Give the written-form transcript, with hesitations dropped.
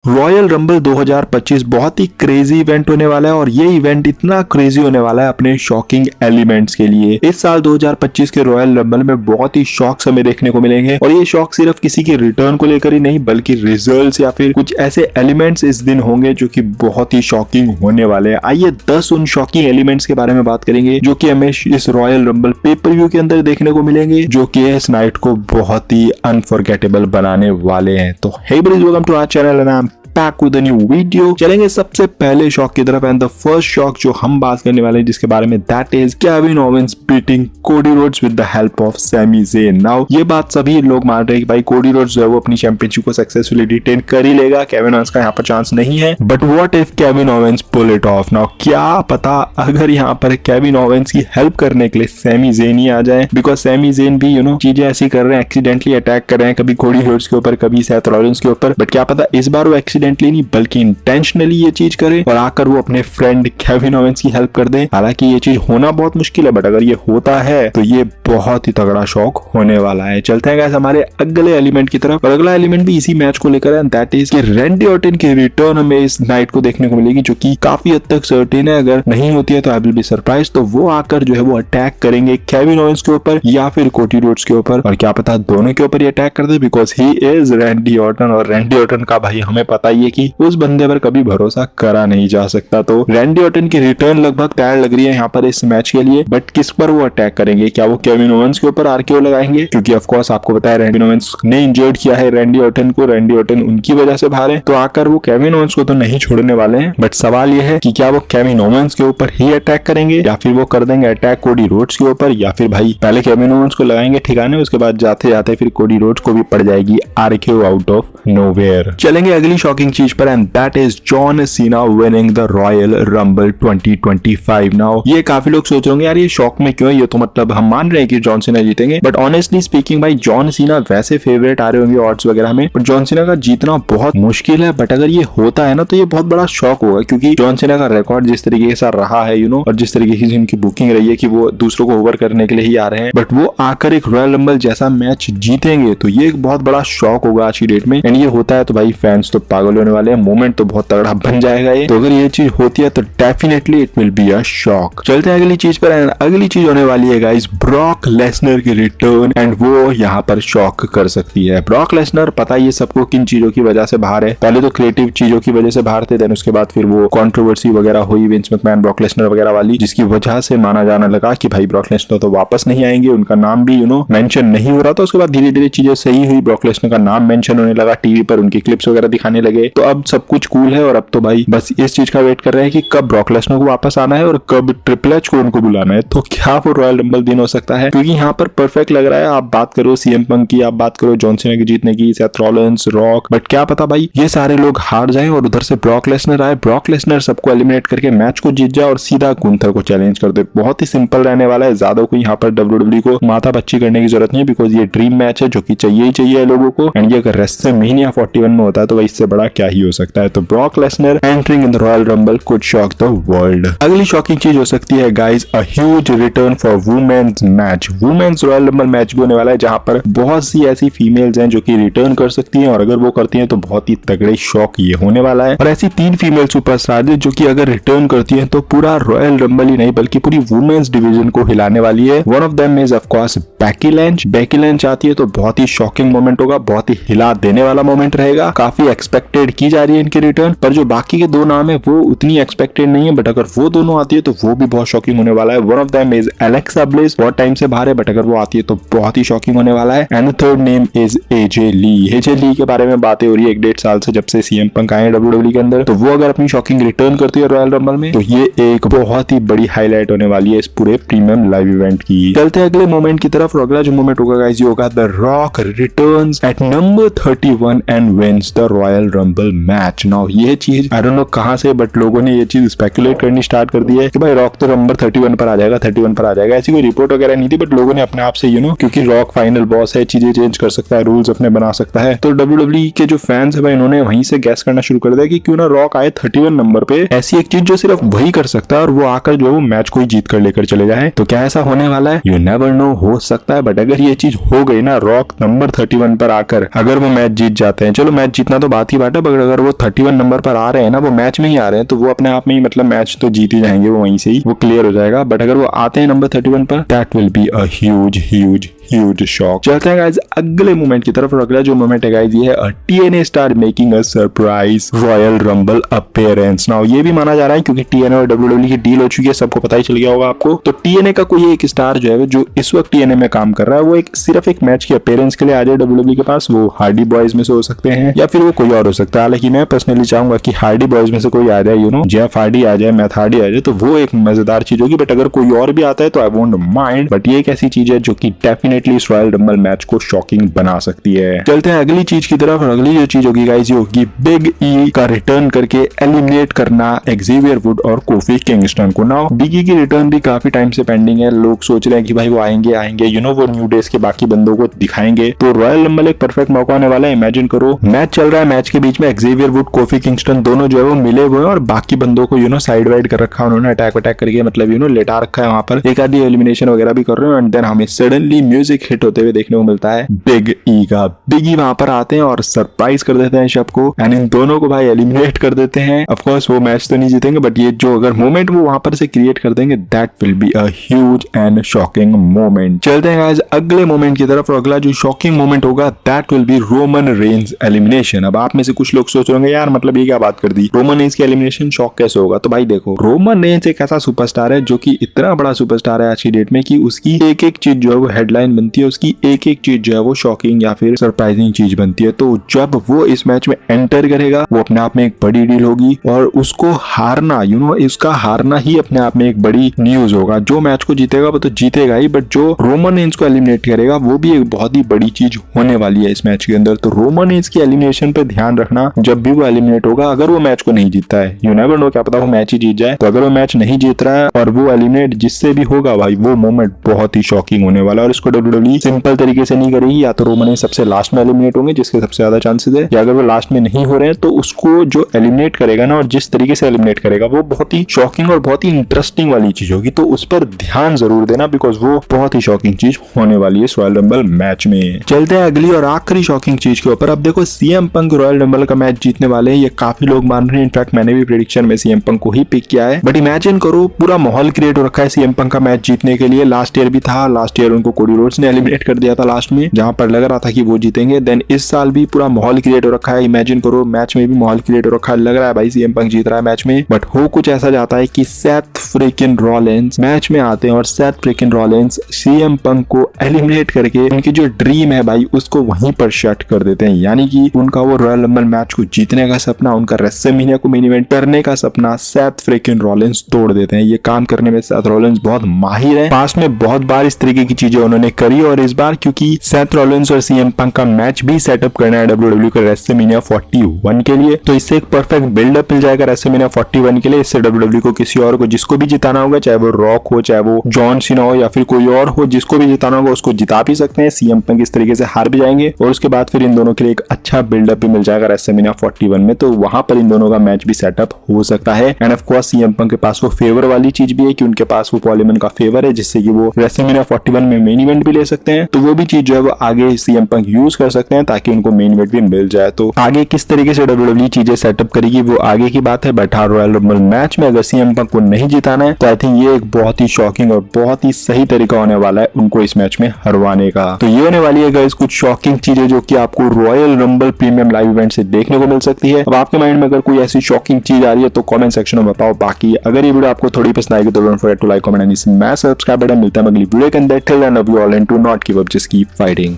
Royal rumble 2025 बहुत ही crazy event होने वाला है और ये इवेंट इतना क्रेजी होने वाला है अपने शॉकिंग एलिमेंट्स के लिए। इस साल 2025 के रॉयल रंबल में बहुत ही शॉक्स हमें देखने को मिलेंगे और ये शॉक सिर्फ किसी के रिटर्न को लेकर ही नहीं बल्कि रिजल्ट्स या फिर कुछ ऐसे एलिमेंट्स इस दिन होंगे जो कि बहुत ही शॉकिंग होने वाले हैं। आइए 10 उन शॉकिंग एलिमेंट्स के बारे में बात करेंगे जो कि हमें इस रॉयल रंबल पेपर व्यू के अंदर देखने को मिलेंगे, जो कि इस नाइट को बहुत ही अनफॉरगेटेबल बनाने वाले हैं। तो हे ब्रीज, welcome to our channel and I am back with a new video. चलेंगे सबसे पहले शॉक की तरफ एंड द फर्स्ट शॉक जो हम बात करने वाले हैं जिसके बारे में that is Kevin Owens beating Cody Rhodes with the help of Sami Zayn. Now ये बात सभी लोग मान रहे हैं कि भाई कोडी रोड्स जो है वो अपनी चैंपियनशिप को सक्सेसफुली रिटेन कर ही लेगा, केविन ओवेंस का यहाँ पर चांस नहीं है। But what if Kevin Owens pull it off? Now क्या पता अगर यहाँ पर केविन ओवेंस की हेल्प करने के लिए सैमी ज़ेन ही आ जाए, बिकॉज सैमी ज़ेन भी चीजें ऐसी कर रहे हैं, एक्सीडेंटली अटैक कर रहे हैं, कभी कोडी रोड्स के ऊपर कभी सेथ रॉलिंस के ऊपर। बट क्या पता इस बार वो एक्सीडेंटली नहीं बल्कि इंटेंशनली ये चीज करे और आकर वो अपने फ्रेंड केविन ओवेंस की हेल्प कर दे। हालांकि ये चीज होना बहुत मुश्किल है, बट अगर ये होता है तो ये बहुत ही तगड़ा शॉक होने वाला है। चलते हैं गाइस हमारे अगले एलिमेंट की तरफ और अगला एलिमेंट भी इसी मैच को लेकर है, दैट इज कि रैंडी ऑर्टन की रिटर्न हमें इस नाइट को देखने को मिलेगी, जो कि काफी हद तक सर्टेन है। अगर नहीं होती है तो आई विल बी सरप्राइज। तो वो आकर जो है वो अटैक करेंगे केविन ओवेंस के ऊपर या फिर कोडी रोड्स के ऊपर, और क्या पता दोनों के ऊपर ये अटैक कर दे, because he is Randy Orton और रैंडी ऑर्टन का भाई हमें पता ही है कि उस बंदे पर कभी भरोसा करा नहीं जा सकता। तो रैंडी ऑर्टन की रिटर्न लगभग तैयार लग रही है यहाँ पर इस मैच के लिए। बट किस पर वो अटैक करेंगे? क्या वो केविन ओवेंस के ऊपर आरकेओ लगाएंगे? क्योंकि ऑफ कोर्स आपको पता है रैंडी ओवेंस ने इंजर्ड किया है रैंडी ऑर्टन को, रैंडी ऑर्टन उनकी वजह से बाहर है, तो आकर वो केविन ओवेंस को तो नहीं छोड़ने वाले हैं। बट सवाल ये है कि क्या वो केविन ओवेंस के ऊपर ही अटैक करेंगे या फिर वो कर देंगे अटैक कोडी रोड्स के ऊपर, या फिर भाई पहले केविन ओवेंस को लगाएंगे ठिकाने, उसके बाद जाते जाते फिर कोडी रोड्स को भी पड़ जाएगी आरकेओ आउट ऑफ नोवेयर। चलेंगे अगली शॉकिंग चीज पर and that is John Cena winning the Royal rumble 2025। Now ये काफी लोग सोच रहे होंगे यार ये शॉक में क्यों है, ये तो मतलब हम मान रहे हैं कि जॉन सीना जीतेंगे। बट ऑनेस्टली स्पीकिंग भाई जॉन सीना वैसे फेवरेट आ रहे होंगे ऑड्स वगैरह में, बट जॉन सीना का जीतना बहुत मुश्किल है। बट अगर ये होता है ना तो ये बहुत बड़ा शॉक होगा, क्योंकि जॉन सीना का रिकॉर्ड जिस तरीके से रहा है और जिस तरीके से उनकी बुकिंग रही है कि वो दूसरों को ओवर करने के लिए ही आ रहे हैं, बट वो आकर एक रॉयल रंबल जैसा मैच जीतेंगे तो ये एक बहुत बड़ा शॉक होगा आज की डेट में। एंड ये होता है तो भाई फैंस तो पागल होने वाले हैं, मोमेंट तो बहुत तगड़ा बन जाएगा ये। तो अगर ये चीज होती है तो definitely it will be a shock. चलते हैं अगली चीज पर एंड अगली चीज होने वाली है गाइस ब्रॉक लेसनर की रिटर्न एंड वो यहाँ पर शॉक कर सकती है। ब्रॉक लेसनर पता ही है सबको किन चीजों की वजह से बाहर है, पहले तो क्रिएटिव चीजों की वजह से बाहर थे, देन उसके बाद फिर वो कंट्रोवर्सी वगैरह हुई विंस मैकमैन ब्रॉक लेसनर वगैरह वाली, जिसकी वजह से माना जाने लगा कि भाई ब्रॉक लेसनर तो वापस नहीं आएंगे, उनका नाम भी मेंशन नहीं हो रहा था। उसके बाद धीरे धीरे चीजें सही हुई, ब्रॉक लेसनर का नाम मेंशन होने लगा, टीवी पर उनकी क्लिप्स वगैरह दिखाने लगे, तो अब सब कुछ कूल है। और अब तो भाई बस इस चीज का वेट कर रहे हैं कि कब ब्रॉक लेसनर को वापस आना है और कब ट्रिपल एच को उनको बुलाना है। तो क्या वो रॉयल रंबल दिन हो सकता है, क्योंकि यहाँ पर परफेक्ट लग रहा है। आप बात करो सीएम पंक की, आप बात करो जॉन सीना की जीतने की, सेथ रॉलिंस, रॉक, बट क्या पता भाई ये सारे लोग हार जाएं और उधर से ब्रॉक लेसनर आए, ब्रॉक लेसनर सबको एलिमिनेट करके मैच को जीत जाए और सीधा गुंथर को चैलेंज कर दे। बहुत ही सिंपल रहने वाला है, ज्यादा कोई यहाँ पर डब्ल्यूडब्ल्यू को माथा पच्ची करने की जरूरत नहीं है, बिकॉज ये ड्रीम मैच है जो कि चाहिए ही चाहिए लोगों को। एंड ये अगर रेसलमैनिया या 41 में होता है तो भाई इससे बड़ा क्या ही हो सकता है। तो Brock Lesnar entering in the Royal Rumble could shock the world. अगली शॉकिंग चीज हो सकती है guys a huge return for women's match. Women's Royal Rumble match भी होने वाला है जहां पर बहुत सी ऐसी फीमेल्स हैं जो कि रिटर्न कर सकती हैं, और अगर वो करती हैं तो बहुत ही तगड़े शॉक ये होने वाला है। और ऐसी 3 फीमेल सुपरस्टार जो कि अगर रिटर्न करती हैं तो पूरा रॉयल रंबल ही नहीं बल्कि पूरी वुमेन्स डिवीजन को हिलाने वाली है। One of them is of course Becky Lynch. Becky Lynch आती है तो बहुत ही शॉकिंग मोमेंट होगा, बहुत ही हिला देने वाला मोमेंट रहेगा। काफी एक्सपेक्टेड की जा रही है इनकी रिटर्न, पर जो बाकी के 2 नाम है वो उतनी एक्सपेक्टेड नहीं है, बट अगर वो दोनों आती है तो वो भी बहुत शॉकिंग होने वाला है। One of them is Alexa bliss, बहुत टाइम से बाहर है, बट अगर वो आती है तो बहुत ही शॉकिंग होने वाला है। एंड थर्ड नेम इज एजे ली। एजे ली के बारे में बातें हो रही है 1-1.5 साल से, जब से सीएम पंक आए डब्ल्यूडब्ल्यू के अंदर, तो वो अगर अपनी शॉकिंग रिटर्न करती है रॉयल रंबल में तो ये एक बहुत ही बड़ी हाईलाइट होने वाली है इस पूरे प्रीमियम लाइव इवेंट की। चलते हैं अगले मोमेंट की तरफ। अगला जो मोमेंट होगा गाइस ये होगा the Rock returns at number 31 and wins the Royal Rumble match. Now ये चीज आई डोंट नो कहां से, बट लोगों ने ये चीज स्पेकुलेट करनी स्टार्ट कर दी है कि भाई रॉक तो नंबर 31 पर आ जाएगा, 31 पर आ जाएगा। ऐसी कोई रिपोर्ट वगैरह नहीं थी, बट लोगों ने अपने आप से क्योंकि रॉक फाइनल बॉस है, चीजें चेंज कर सकता है, रूल्स अपने बना सकता है, तो डब्ल्यूडब्ल्यू के जो फैंस है भाई इन्होंने वहीं से गैस करना शुरू कर दिया कि क्यों ना रॉक आए 31 नंबर पे, ऐसी एक चीज जो सिर्फ वही कर सकता है और वो आकर जो वो मैच को ही जीत कर लेकर चले जाए। तो क्या ऐसा होने वाला है? यू नेवर नो, हो सकता है। बट अगर ये चीज हो गई ना, रॉक नंबर 31 पर आकर अगर वो मैच जीत जाते हैं, चलो मैच जीतना तो बात ही बात है, मतलब अगर वो 31 नंबर पर आ रहे हैं ना, वो मैच में ही आ रहे हैं, तो वो अपने आप में ही मतलब मैच तो जीत ही जाएंगे, वो वहीं से ही वो क्लियर हो जाएगा। बट अगर वो आते हैं नंबर 31 पर, that will be a huge shock. चलते हैं गाइस अगले मोमेंट की तरफ, और अगला जो मोमेंट है गाइस ये है TNA star making a surprise royal rumble appearance. Now ये भी माना जा रहा है क्योंकि TNA और WWE की डील हो चुकी है, सबको पता ही चल गया होगा आपको। तो TNA का कोई एक स्टार जो है जो इस वक्त TNA में काम कर रहा है, वो सिर्फ एक मैच की अपीयरेंस के लिए आ जाए WWE के पास। वो हार्डी बॉयज में से हो सकते हैं या फिर वो कोई और हो सकता है। हालांकि मैं पर्सनली चाहूंगा कि हार्डी बॉयज में से कोई आ जाए, जेफ हार्डी आ जाए, मैथ हार्डी आ जाए, तो वो एक मजेदार चीज होगी। बट अगर कोई और भी आता है तो आई वोंट माइंड। बट ये एक ऐसी चीज है जो कि डेफिनेटली इस रॉयल रंबल मैच को शॉकिंग बना सकती है। चलते हैं अगली चीज की तरफ, और अगली जो चीज होगी गाइस ये होगी बिग ई का रिटर्न करके एलिमिनेट करना एक्सेवियर वुड और कोफी किंगस्टन को। नाउ बिग ई की रिटर्न भी काफी टाइम से पेंडिंग है, लोग सोच रहे हैं कि भाई वो आएंगे वो न्यू डेज के बाकी बंदों को दिखाएंगे। तो रॉयल रंबल एक परफेक्ट मौका होने वाला है। इमेजिन करो मैच चल रहा है, मैच के बीच में एक्सेवियर वुड कोफी किंगस्टन दोनों जो है वो मिले हुए हैं, और बाकी बंदों को साइड वाइड कर रखा है उन्होंने, अटैक करके मतलब लेटा रखा है वहां पर, एक आधी एलिमिनेशन वगैरह भी कर रहे हैं। एंड देन हमें सडनली म्यूजिक हिट होते हुए देखने को मिलता है बिग ई का। बिग ई वहां पर आते हैं और सरप्राइज कर देते हैं सबको, एंड इन दोनों को भाई एलिमिनेट कर देते हैं। ऑफ कोर्स वो मैच तो नहीं जीतेंगे, बट ये जो अगर मोमेंट वो वहां पर से क्रिएट कर देंगे, that will be a huge and shocking moment. चलते हैं गाइस अगले मोमेंट की तरफ, और अगला जो शॉकिंग मोमेंट होगा that will be Roman Reigns elimination. अब आप में से कुछ लोग सोच रहे होंगे यार मतलब ये क्या बात कर दी, रोमन रेंज की एलिमिनेशन शॉक कैसे होगा? तो भाई देखो, रोमन रेंज एक ऐसा सुपरस्टार है जो कि इतना बड़ा सुपरस्टार है आज की डेट में कि उसकी एक एक चीज जो है वो हेडलाइन बनती है, उसकी एक एक चीज जो है वो शॉकिंग या फिर सरप्राइजिंग चीज बनती है। तो जब वो इस मैच में एंटर करेगा, वो अपने आप में एक बड़ी डील होगी, और उसको हारना इसका हारना ही अपने आप में एक बड़ी न्यूज होगा। जो मैच को जीतेगा वो तो जीतेगा ही, बट जो रोमन रेंज को एलिमिनेट करेगा वो भी एक बहुत ही बड़ी चीज होने वाली है इस मैच के अंदर। तो रोमन रेंज की एलिमिनेशन पे ध्यान रखना जब भी वो एलिमिनेट होगा। अगर वो मैच को नहीं जीतता है, यू नेवर नो, क्या पता वो मैच ही जीत जाए। तो अगर वो मैच नहीं जीत रहा है और वो एलिमिनेट जिससे भी होगा भाई, वो मोमेंट बहुत ही शॉकिंग होने वाला है। और इसको WWE सिंपल तरीके से नहीं करेगी, या तो रोमन रेंज सबसे लास्ट में एलिमिनेट होंगे जिसके सबसे ज्यादा चांसेस है, या अगर वो लास्ट में नहीं हो रहे हैं तो उसको जो एलिमिनेट करेगा ना, और जिस तरीके से एलिमिनेट करेगा, वो बहुत ही शॉकिंग और बहुत ही इंटरेस्टिंग वाली चीज होगी। तो उस पर ध्यान जरूर देना, बिकॉज वो बहुत ही शॉकिंग चीज होने वाली है इस रॉयल रंबल मैच में। चलते हैं अगली और आखिरी शॉकिंग चीज के ऊपर। अब देखो CM पंक रॉयल रंबल का मैच जीतने वाले हैं, ये काफी लोग मान रहे हैं। इनफैक्ट मैंने भी प्रेडिक्शन में CM पंक को ही पिक किया है। बट इमेजिन करो, पूरा माहौल क्रिएट हो रखा है CM पंक का मैच जीतने के लिए। लास्ट ईयर भी था, लास्ट ईयर उनको कोडी रोड्स ने एलिमिनेट कर दिया था लास्ट में, जहां पर लग रहा था कि वो जीतेंगे। देन इस साल भी पूरा माहौल क्रिएट हो रखा है। इमेजिन करो मैच में भी माहौल क्रिएट हो रखा है, लग रहा है भाई CM पंक जीत रहा है मैच में। बट हो कुछ ऐसा जाता है कि सेथ फ्रिकिन रॉलिंस मैच में आते हैं, और सेथ फ्रिकिन रॉलिंस CM पंक को एलिमिनेट करके उनकी जो ड्रीम है भाई उसको वहीं पर शट कर देते हैं। यानी कि उनका वो रॉयल रंबल मैच को जीतने का सपना, उनका रेसलमेनिया को मेन इवेंट करने का सपना सेथ फ्रिकिन रॉलिंस तोड़ देते हैं। ये काम करने में सेथ रॉलिंस बहुत माहिर है, पास्ट में बहुत बार इस तरीके की चीजें उन्होंने करी, और इस बार क्योंकि सेथ रॉलिंस और CM पंक का मैच भी सेटअप करना है WWE को रेसलमेनिया 41 के लिए, तो इससे एक परफेक्ट बिल्डअप मिल जाएगा रेसलमेनिया 41 के लिए। इससे WWE को किसी और को जिसको भी जिताना होगा, चाहे वो रॉक हो, चाहे वो जॉन सीना हो, या फिर कोई और हो, जिसको भी जिताना होगा उसको जिता भी सकते हैं। CM पंक इस तरीके से हार भी जाएंगे, और उसके बाद फिर इन दोनों के लिए एक अच्छा बिल्डअप भी मिल जाएगा रेसलमेनिया 41 में, तो वहां पर इन दोनों का मैच भी सेटअप हो सकता है। एंड ऑफ कोर्स CM पंक के पास वो फेवर वाली चीज भी है कि उनके पास वो पॉल हेमन का फेवर है, जिससे कि वो रेसलमेनिया 41 में मेन इवेंट भी ले सकते हैं। तो वो भी चीज जो है वो आगे CM पंक यूज कर सकते हैं ताकि उनको मेन इवेंट भी मिल जाए। तो आगे किस तरीके से WWE चीजें सेटअप करेगी वो आगे की बात है। बट हाँ, रॉयल रंबल मैच में अगर CM पंक को नहीं जिताना है तो आई थिंक ये एक बहुत ही शॉकिंग और बहुत ही सही तरीका होने वाला है उनको इस मैच में हरवाने का। तो ये होने वाली है गाइस कुछ शॉकिंग चीजें जो कि आपको royal rumble premium live event से देखने को मिल सकती है। अब आपके माइंड में अगर कोई ऐसी शॉकिंग चीज आ रही है तो कमेंट सेक्शन में बताओ। बाकी अगर ये वीडियो आपको थोड़ी पसंद आएगी तो don't forget to like, comment and smash subscribe button. मिलता है अगली वीडियो के अंदर। Till then love you all and do not give up, just keep fighting.